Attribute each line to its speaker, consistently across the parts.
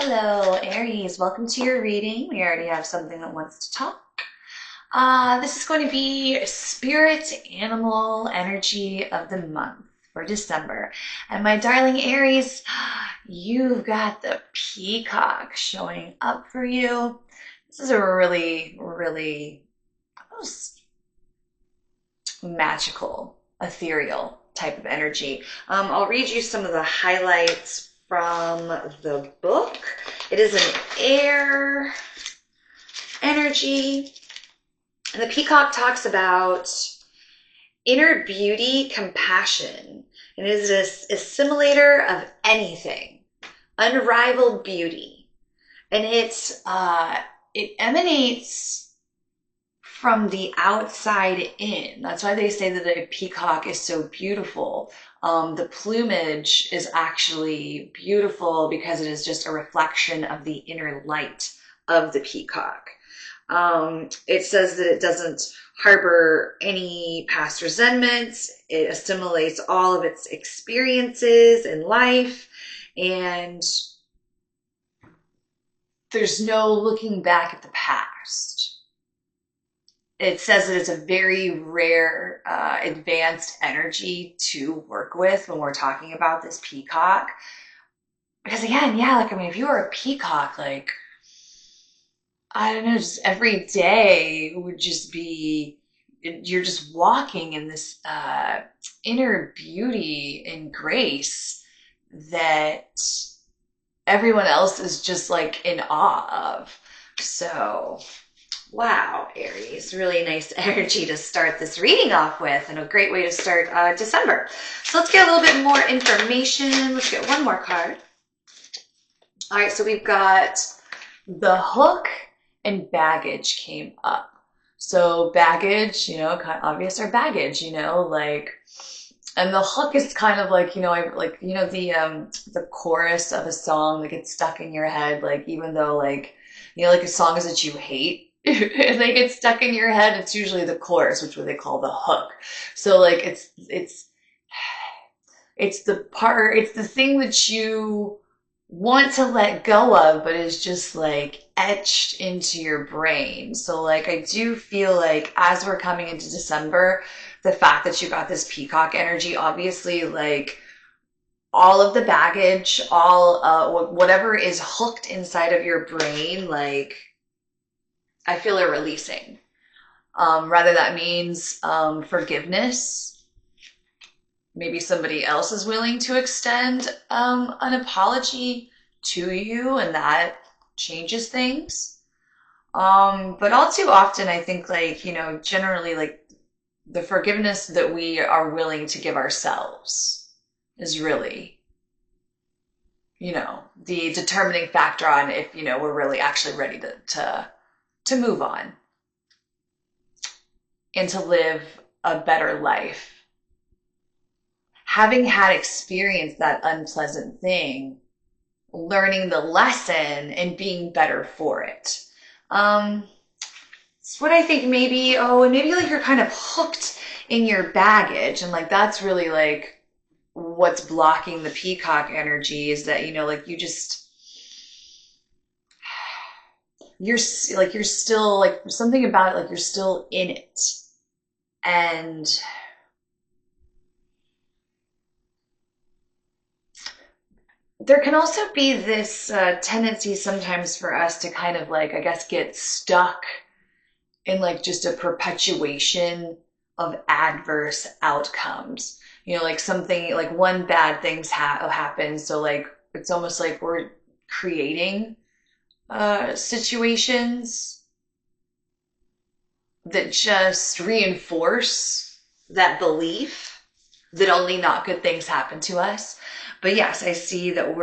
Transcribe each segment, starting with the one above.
Speaker 1: Hello, Aries. Welcome to your reading. We already have something that wants to talk. This is going to be spirit animal energy of the month for December. And my darling Aries, you've got the peacock showing up for you. This is a really almost magical, ethereal type of energy. I'll read you some of the highlights from the book. It is an air energy. And the peacock talks about inner beauty, compassion. And it is a assimilator of anything, unrivaled beauty. And it emanates from the outside in. That's why they say that a peacock is so beautiful. The plumage is actually beautiful because it is just a reflection of the inner light of the peacock. It says that it doesn't harbor any past resentments. It assimilates all of its experiences in life, and there's no looking back at the past. It says that it's a very rare, advanced energy to work with when we're talking about this peacock. Because again, yeah, if you were a peacock, I don't know, just every day would just be, you're just walking in this inner beauty and grace that everyone else is just in awe of. So, wow, Aries, really nice energy to start this reading off with, and a great way to start December. So let's get a little bit more information. Let's get one more card. All right, so we've got the hook and baggage came up. So baggage, kind of obvious, or baggage, and the hook is kind of the chorus of a song that gets stuck in your head, even though songs that you hate, if they get stuck in your head, it's usually the chorus, which what they call the hook. So it's the part, it's the thing that you want to let go of, but is just etched into your brain. So I do feel as we're coming into December, the fact that you got this peacock energy, obviously all of the baggage, all whatever is hooked inside of your brain, I feel it releasing. Rather that means forgiveness. Maybe somebody else is willing to extend an apology to you, and that changes things. But all too often, I think generally the forgiveness that we are willing to give ourselves is really, the determining factor on if, we're really actually ready to move on and to live a better life. Having had experienced that unpleasant thing, learning the lesson and being better for it. It's what I think maybe, and maybe you're kind of hooked in your baggage, and that's really what's blocking the peacock energy is that, you just, you're still something about it, you're still in it. And there can also be this tendency sometimes for us to kind of I guess get stuck in just a perpetuation of adverse outcomes. Something one bad thing's happens, so it's almost like we're creating situations that just reinforce that belief that only not good things happen to us. But yes, I see that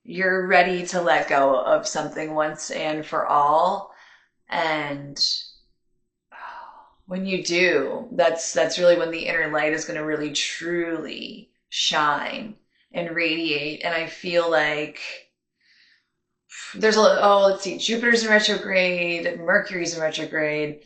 Speaker 1: you're ready to let go of something once and for all. And when you do, that's really when the inner light is going to really truly shine and radiate. And I feel there's let's see, Jupiter's in retrograde, Mercury's in retrograde.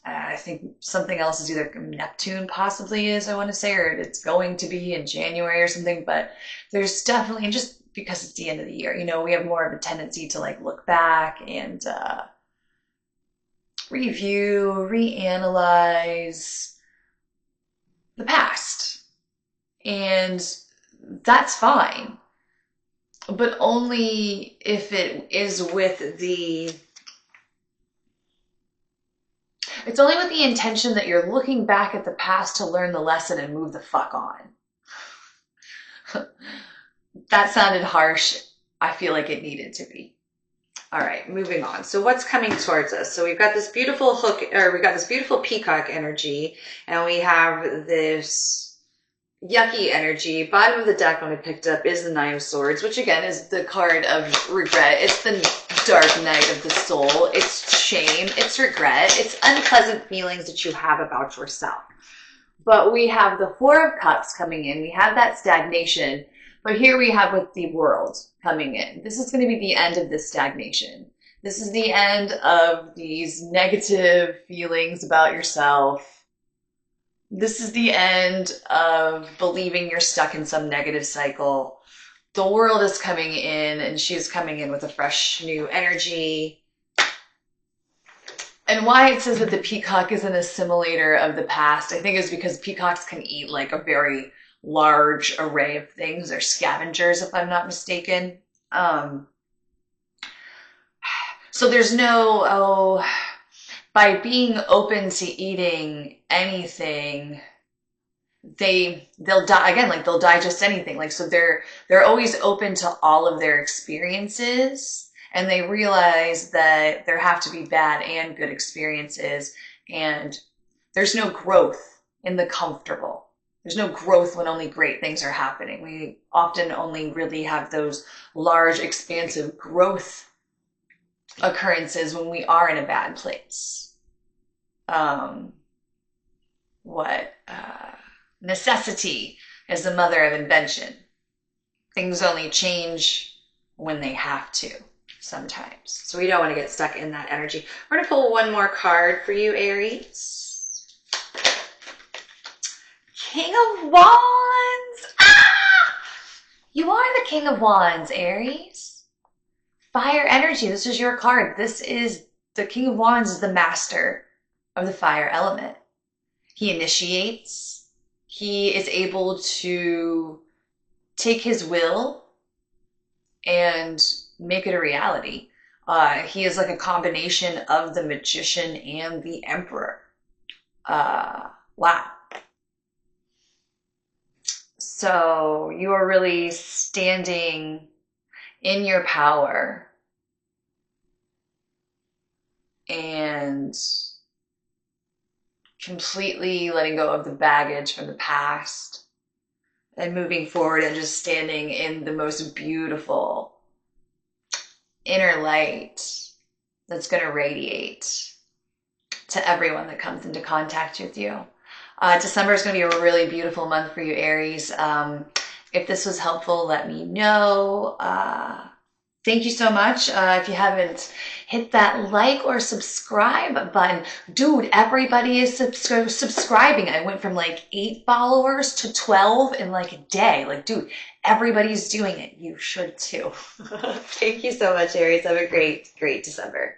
Speaker 1: I think something else is either Neptune possibly is, I want to say, or it's going to be in January or something. But there's definitely, and just because it's the end of the year, you know, we have more of a tendency to like look back and review, reanalyze the past. And that's fine, but only if it is with the it's only with the intention that you're looking back at the past to learn the lesson and move the fuck on. That sounded harsh. I feel like it needed to be. All right, moving on. So what's coming towards us? So we've got this beautiful hook, or we've got this beautiful peacock energy, and we have this yucky energy. Bottom of the deck when I picked up is the Nine of Swords, which again is the card of regret. It's the dark night of the soul. It's shame. It's regret. It's unpleasant feelings that you have about yourself. But we have the Four of Cups coming in. We have that stagnation. But here we have with the World coming in. This is going to be the end of this stagnation. This is the end of these negative feelings about yourself. This is the end of believing you're stuck in some negative cycle. The World is coming in, and she's coming in with a fresh new energy. And why it says that the peacock is an assimilator of the past, I think is because peacocks can eat like a very large array of things. They're scavengers, if I'm not mistaken. So there's no, by being open to eating anything, they'll die again, like they'll digest anything. Like, so they're always open to all of their experiences, and they realize that there have to be bad and good experiences, and there's no growth in the comfortable. There's no growth when only great things are happening. We often only really have those large, expansive growth occurrences when we are in a bad place. Necessity is the mother of invention. Things only change when they have to sometimes. So we don't want to get stuck in that energy. We're going to pull one more card for you, Aries. King of Wands! Ah! You are the King of Wands, Aries. Fire energy. This is your card. This is the King of Wands is the master of the fire element. He initiates. He is able to take his will and make it a reality. He is like a combination of the magician and the emperor. Wow. So you are really standing in your power and completely letting go of the baggage from the past and moving forward and just standing in the most beautiful inner light that's going to radiate to everyone that comes into contact with you. December is going to be a really beautiful month for you, Aries. If this was helpful, let me know. Thank you so much. If you haven't hit that like or subscribe button, dude, everybody is subscribing. I went from like 8 followers to 12 in like a day. Like, dude, everybody's doing it. You should too. Thank you so much, Aries. Have a great, great December.